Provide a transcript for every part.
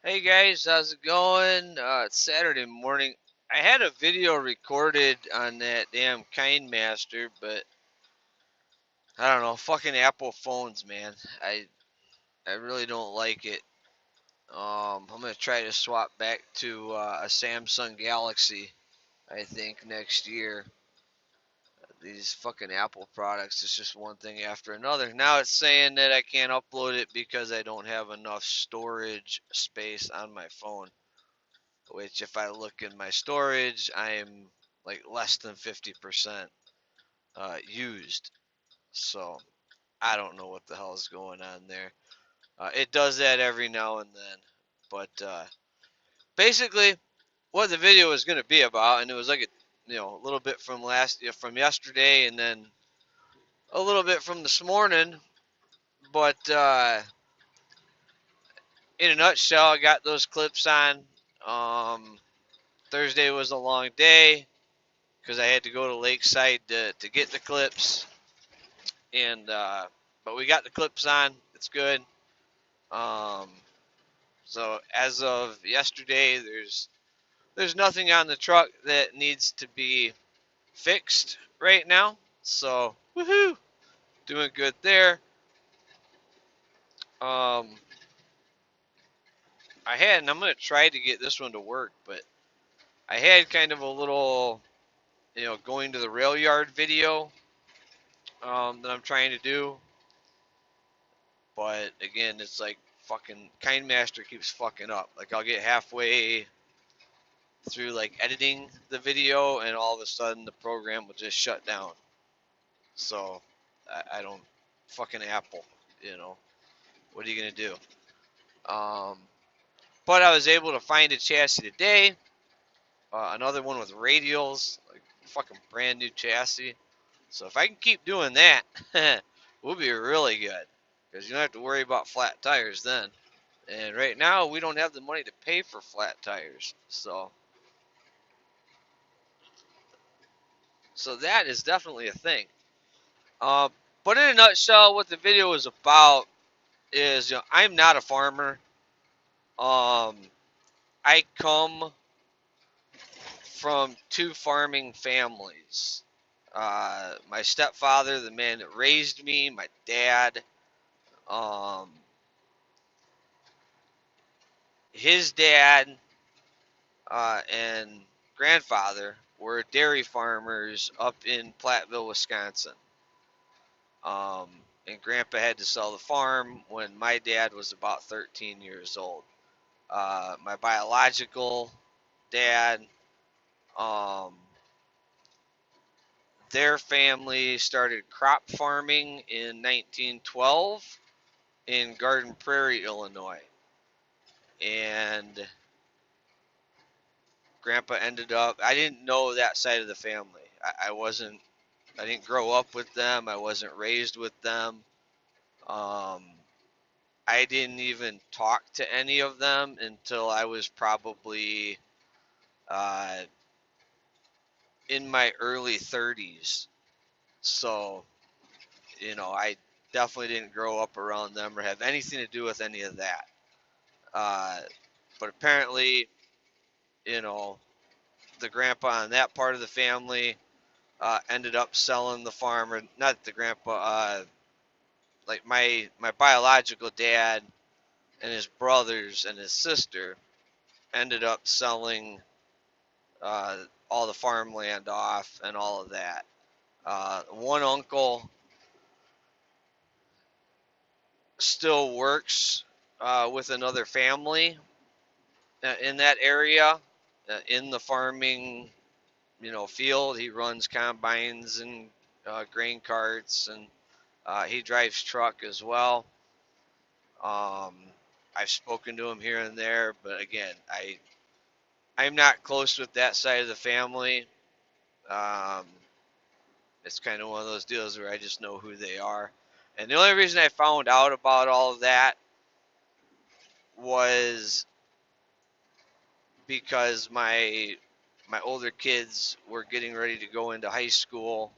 Hey guys, how's it going? It's Saturday morning. I had a video recorded on that damn KineMaster, but I don't know, fucking Apple phones, man. I really don't like it. I'm gonna try to swap back to a Samsung Galaxy. I think next year. These fucking Apple products, it's just one thing after another. Now it's saying that I can't upload it because I don't have enough storage space on my phone. Which if I look in my storage, I'm like less than 50% used. So I don't know what the hell is going on there. It does that every now and then. But basically, what the video was going to be about, and it was like a little bit from from yesterday, and then a little bit from this morning. But in a nutshell, I got those clips on. Thursday was a long day because I had to go to Lakeside to get the clips, and but we got the clips on. It's good. Um, so as of yesterday, there's nothing on the truck that needs to be fixed right now. So woohoo, doing good there. Um, and I'm gonna try to get this one to work, but I had kind of a little, going to the rail yard video that I'm trying to do, but again, it's like fucking KineMaster keeps fucking up. Like I'll get halfway through like editing the video, and all of a sudden the program will just shut down. So I don't fucking Apple, you know. What are you gonna do? Um, but I was able to find a chassis today. Another one with radials, like fucking brand new chassis. So if I can keep doing that, we'll be really good. Because you don't have to worry about flat tires then. And right now we don't have the money to pay for flat tires. So that is definitely a thing. Uh, but in a nutshell, what the video is about is, I'm not a farmer. Um, I come from two farming families. My stepfather, the man that raised me, my dad, um, his dad, and grandfather were dairy farmers up in Platteville, Wisconsin. Um, and Grandpa had to sell the farm when my dad was about 13 years old. My biological dad, um, their family started crop farming in 1912 in Garden Prairie, Illinois. And Grandpa ended up, I didn't know that side of the family. I didn't grow up with them. I wasn't raised with them. Um, I didn't even talk to any of them until I was probably uh, in my early 30s. So, I definitely didn't grow up around them or have anything to do with any of that. Uh, but apparently, you know, the grandpa on that part of the family ended up selling the farm, or not the grandpa, like my biological dad and his brothers and his sister ended up selling uh, all the farmland off and all of that. One uncle still works with another family in that area, in the farming, field. He runs combines and grain carts, and he drives truck as well. Um, I've spoken to him here and there, but again, I'm not close with that side of the family. Um, it's kind of one of those deals where I just know who they are. And the only reason I found out about all of that was because my older kids were getting ready to go into high school,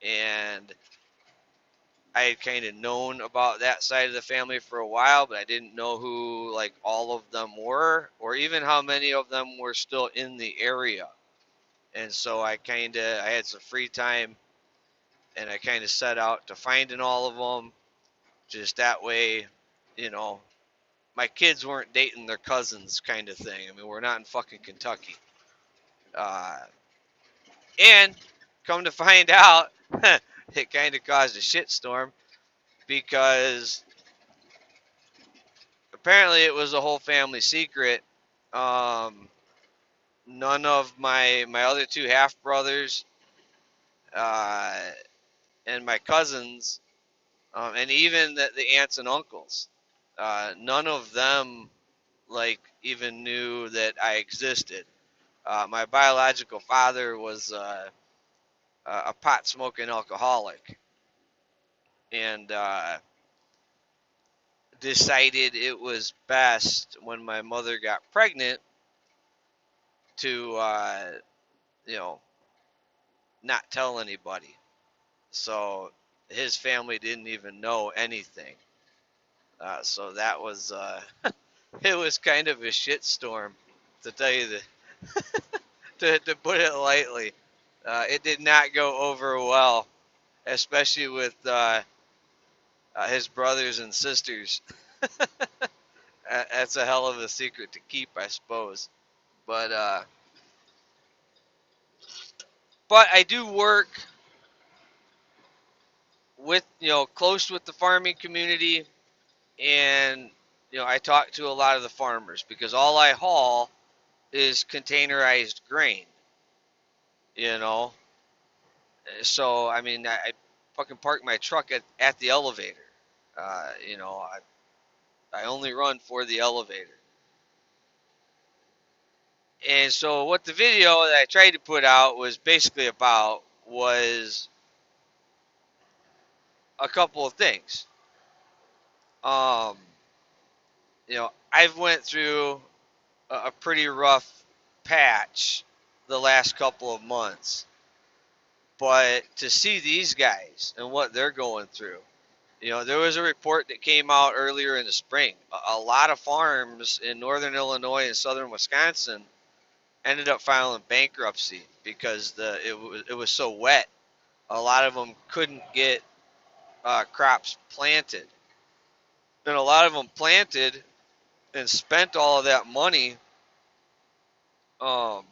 and I had kind of known about that side of the family for a while, but I didn't know who like all of them were, or even how many of them were still in the area. And so I had some free time, and I kind of set out to finding all of them, just that way, you know, my kids weren't dating their cousins, kind of thing. I mean, we're not in fucking Kentucky. Uh, and come to find out, it kind of caused a shitstorm because apparently it was a whole family secret. Um, None of my other two half brothers uh, and my cousins, and even the aunts and uncles, none of them like even knew that I existed. My biological father was a pot smoking alcoholic, and decided it was best when my mother got pregnant to you know, not tell anybody. So his family didn't even know anything. So that was it was kind of a shitstorm, to tell you to put it lightly. It did not go over well, especially with his brothers and sisters. That's a hell of a secret to keep, I suppose. But I do work with, close with the farming community, and I talk to a lot of the farmers because all I haul is containerized grain. You know, so I mean, I fucking park my truck at the elevator. I only run for the elevator. And so what the video that I tried to put out was basically about was a couple of things. Um, I've went through a pretty rough patch the last couple of months, but to see these guys and what they're going through, there was a report that came out earlier in the spring. A lot of farms in northern Illinois and southern Wisconsin ended up filing bankruptcy because it was so wet. A lot of them couldn't get crops planted, and a lot of them planted and spent all of that money, um,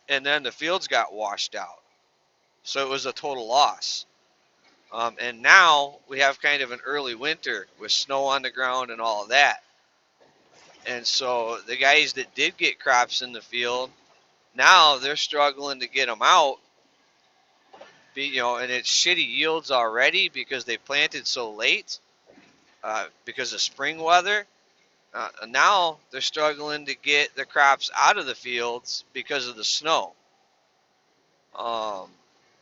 and then the fields got washed out. So it was a total loss. And now we have kind of an early winter with snow on the ground and all of that. And so the guys that did get crops in the field, now they're struggling to get them out. And it's shitty yields already because they planted so late because of spring weather. Now they're struggling to get the crops out of the fields because of the snow. Um,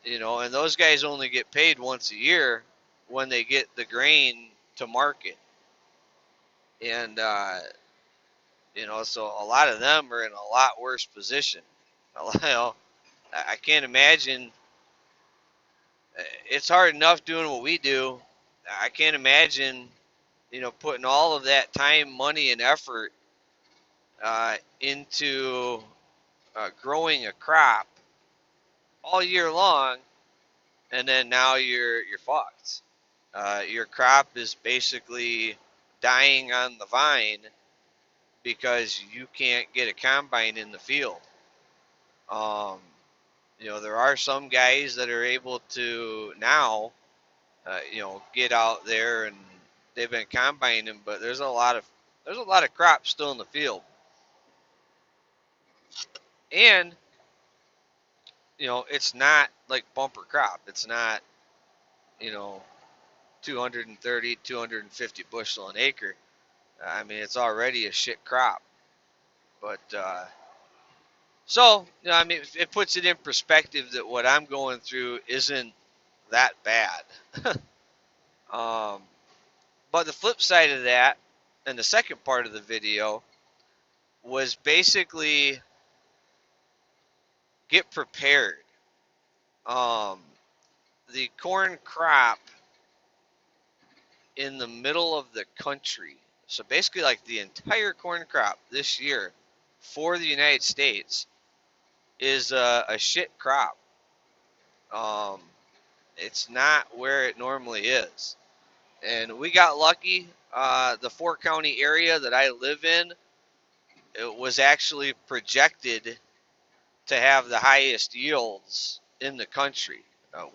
and those guys only get paid once a year when they get the grain to market. And, so a lot of them are in a lot worse position. I can't imagine. It's hard enough doing what we do. I can't imagine, putting all of that time, money, and effort into growing a crop all year long, and then now you're fucked. Your crop is basically dying on the vine because you can't get a combine in the field. Um, there are some guys that are able to now, get out there and they've been combining, but there's a lot of crop still in the field, and it's not like bumper crop. It's not, you know, 230, 250 bushel an acre. I mean, it's already a shit crop. But so, I mean, it puts it in perspective that what I'm going through isn't that bad. um, but the flip side of that, and the second part of the video, was basically get prepared. Um, the corn crop in the middle of the country. So basically, like the entire corn crop this year for the United States is a shit crop. Um, it's not where it normally is. And we got lucky. The 4 county area that I live in, it was actually projected to have the highest yields in the country.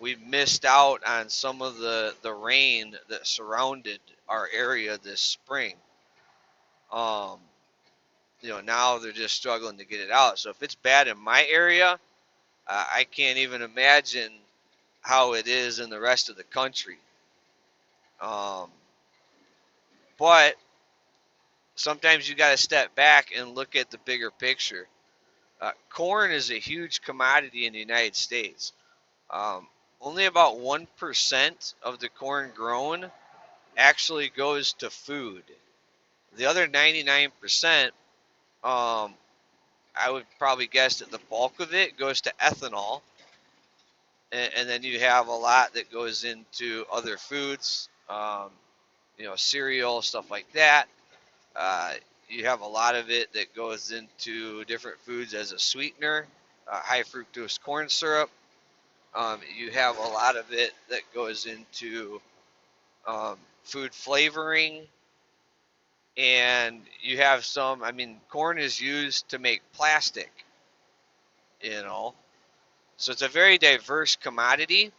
We missed out on some of the rain that surrounded our area this spring. Um, now they're just struggling to get it out. So if it's bad in my area, I can't even imagine how it is in the rest of the country. Um, but sometimes you got to step back and look at the bigger picture. Corn is a huge commodity in the United States. Only about 1% of the corn grown actually goes to food. The other 99%, I would probably guess that the bulk of it goes to ethanol. And then you have a lot that goes into other foods, cereal, stuff like that. Uh, you have a lot of it that goes into different foods as a sweetener, high fructose corn syrup. You have a lot of it that goes into food flavoring, and you have some. I mean, corn is used to make plastic, you know, so it's a very diverse commodity,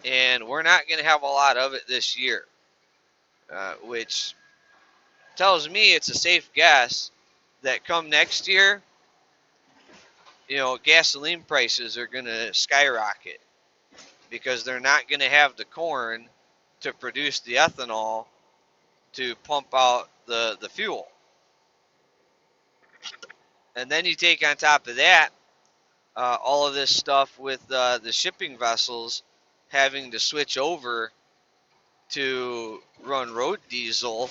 and we're not going to have a lot of it this year, which tells me it's a safe guess that come next year, gasoline prices are going to skyrocket because they're not going to have the corn to produce the ethanol to pump out the fuel. And then you take on top of that all of this stuff with the shipping vessels having to switch over to run road diesel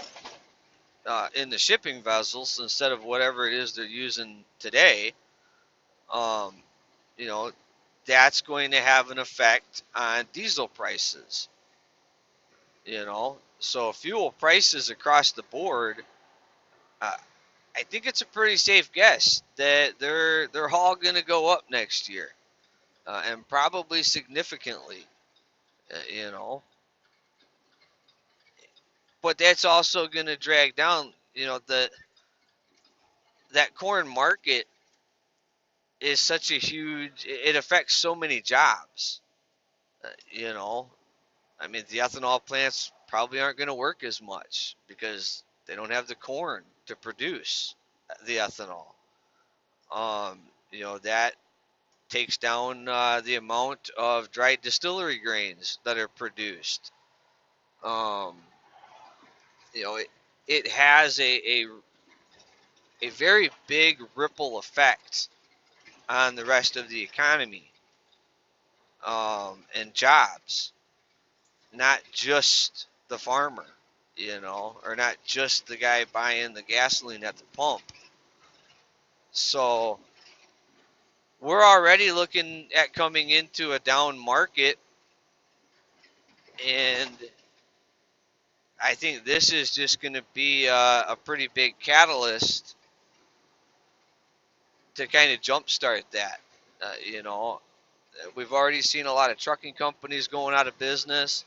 in the shipping vessels instead of whatever it is they're using today. Um, you know, that's going to have an effect on diesel prices. So fuel prices across the board, uh, I think it's a pretty safe guess that they're all going to go up next year, and probably significantly. You know, but that's also going to drag down. That corn market is such a huge. It affects so many jobs. Uh, you know, I mean, the ethanol plants probably aren't going to work as much because they don't have the corn to produce the ethanol. Um, that takes down the amount of dried distillery grains that are produced. Um, it has a very big ripple effect on the rest of the economy, and jobs, not just the farmer, or not just the guy buying the gasoline at the pump. So we're already looking at coming into a down market, and I think this is just going to be a pretty big catalyst to kind of jumpstart that. We've already seen a lot of trucking companies going out of business,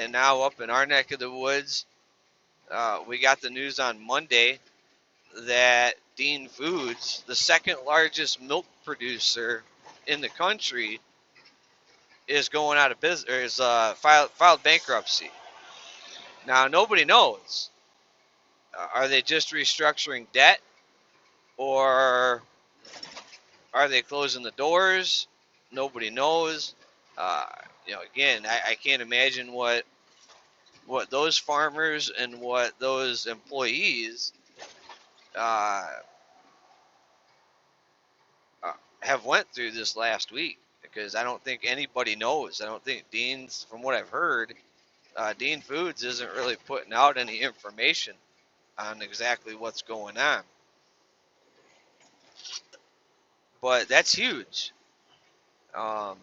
and now up in our neck of the woods, we got the news on Monday that Dean Foods, the second largest milk producer in the country, is going out of business, or is filed bankruptcy. Now nobody knows. Are they just restructuring debt, or are they closing the doors? Nobody knows. Uh, again, I can't imagine what those farmers and what those employees uh, uh, have went through this last week, because I don't think anybody knows. I don't think Dean's, from what I've heard, Dean Foods isn't really putting out any information on exactly what's going on. But that's huge. Um,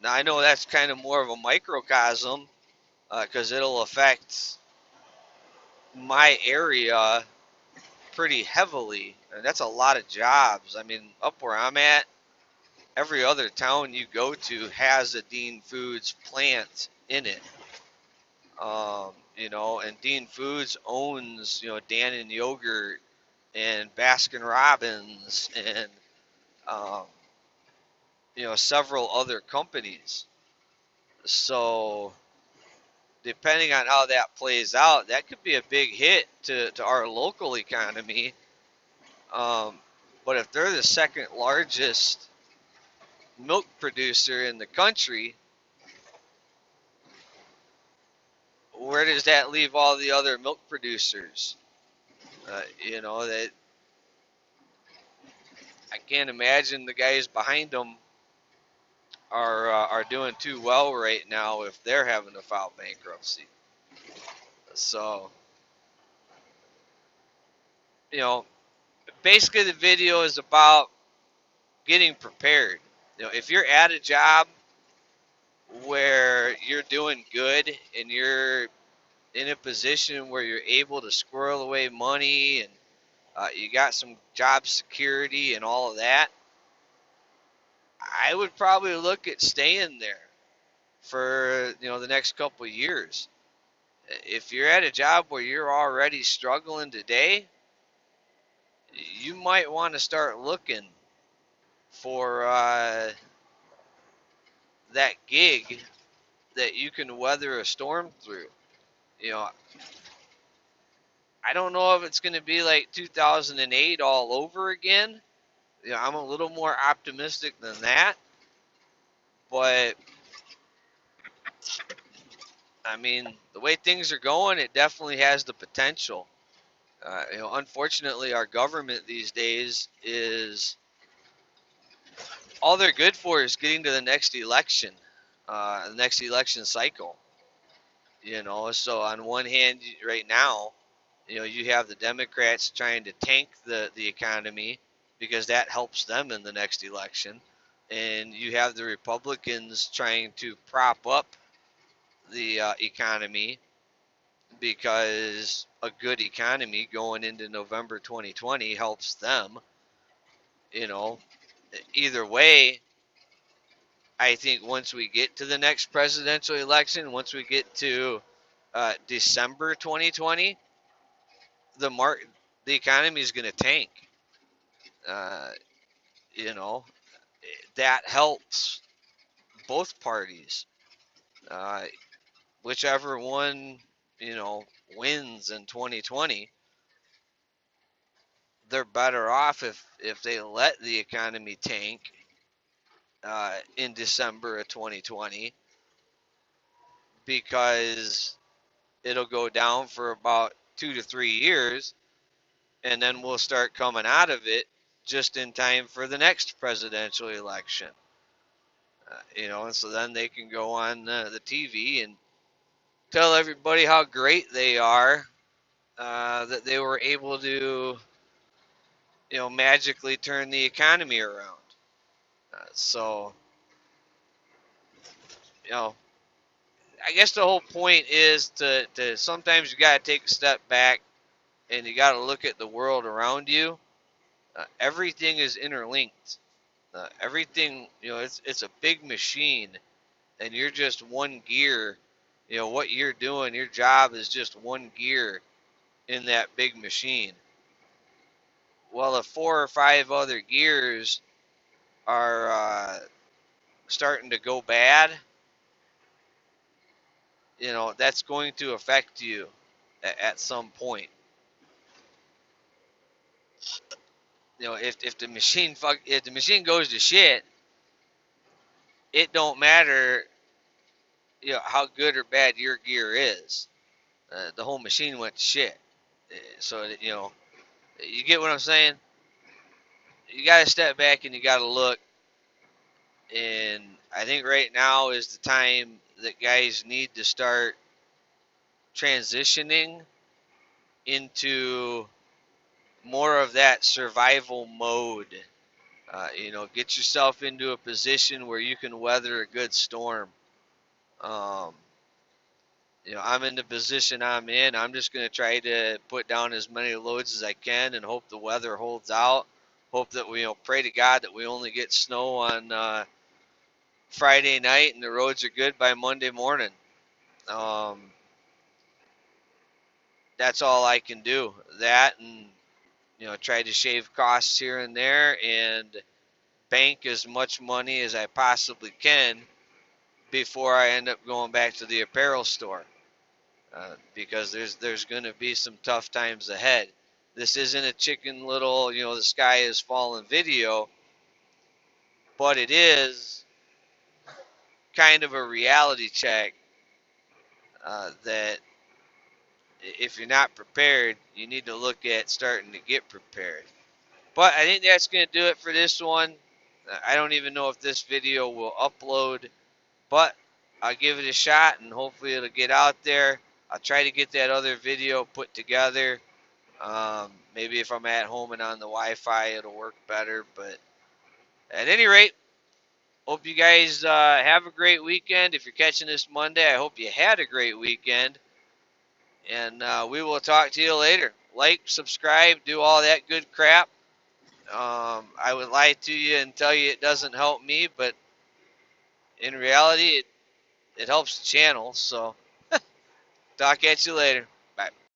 Now I know that's kind of more of a microcosm because it'll affect my area pretty heavily. And that's a lot of jobs. I mean, up where I'm at, every other town you go to has a Dean Foods plant in it. And Dean Foods owns, Dannon Yogurt and Baskin Robbins and, um, several other companies. So, depending on how that plays out, that could be a big hit to our local economy. Um, but if they're the second largest milk producer in the country, where does that leave all the other milk producers? That I can't imagine the guys behind them are doing too well right now if they're having to file bankruptcy. So, you know, basically the video is about getting prepared. If you're at a job where you're doing good and you're in a position where you're able to squirrel away money and you got some job security and all of that, I would probably look at staying there for the next couple of years. If you're at a job where you're already struggling today, you might want to start looking for that gig that you can weather a storm through. You know, I don't know if it's going to be like 2008 all over again. I'm a little more optimistic than that, but I mean, the way things are going, it definitely has the potential. Unfortunately, our government these days is all they're good for is getting to the next election cycle. So on one hand, right now, you have the Democrats trying to tank the economy because that helps them in the next election, and you have the Republicans trying to prop up the economy because a good economy going into November 2020 helps them. You know, Either way, I think once we get to the next presidential election, once we get to December 2020, the economy is going to tank. Uh, you know, that helps both parties. Uh, Whichever one wins in 2020, they're better off if they let the economy tank in December of 2020 because it'll go down for about 2 to 3 years, and then we'll start coming out of it just in time for the next presidential election. And so then they can go on the TV and tell everybody how great they are, that they were able to, magically turn the economy around. So, you know, I guess the whole point is to sometimes you got to take a step back and you got to look at the world around you. Everything is interlinked. Everything, it's a big machine, and you're just one gear. What you're doing, your job is just one gear in that big machine. Well, if 4 or 5 other gears are starting to go bad, that's going to affect you at some point. If the machine goes to shit, it don't matter how good or bad your gear is. The whole machine went to shit. So you get what I'm saying. You got to step back and you got to look. And I think right now is the time that guys need to start transitioning into more of that survival mode. Get yourself into a position where you can weather a good storm. Um, I'm in the position I'm in. I'm just going to try to put down as many loads as I can and hope the weather holds out. Hope that we, pray to God that we only get snow on Friday night and the roads are good by Monday morning. Um, that's all I can do. That and try to shave costs here and there and bank as much money as I possibly can before I end up going back to the apparel store. Because there's going to be some tough times ahead. This isn't a chicken little, the sky is falling video, but it is kind of a reality check that if you're not prepared, you need to look at starting to get prepared. But I think that's going to do it for this one. I don't even know if this video will upload, but I'll give it a shot and hopefully it'll get out there. I'll try to get that other video put together. Maybe if I'm at home and on the Wi-Fi, it'll work better. But at any rate, hope you guys have a great weekend. If you're catching this Monday, I hope you had a great weekend. And we will talk to you later. Like, subscribe, do all that good crap. I would lie to you and tell you it doesn't help me, but in reality, it helps the channel. So talk at you later.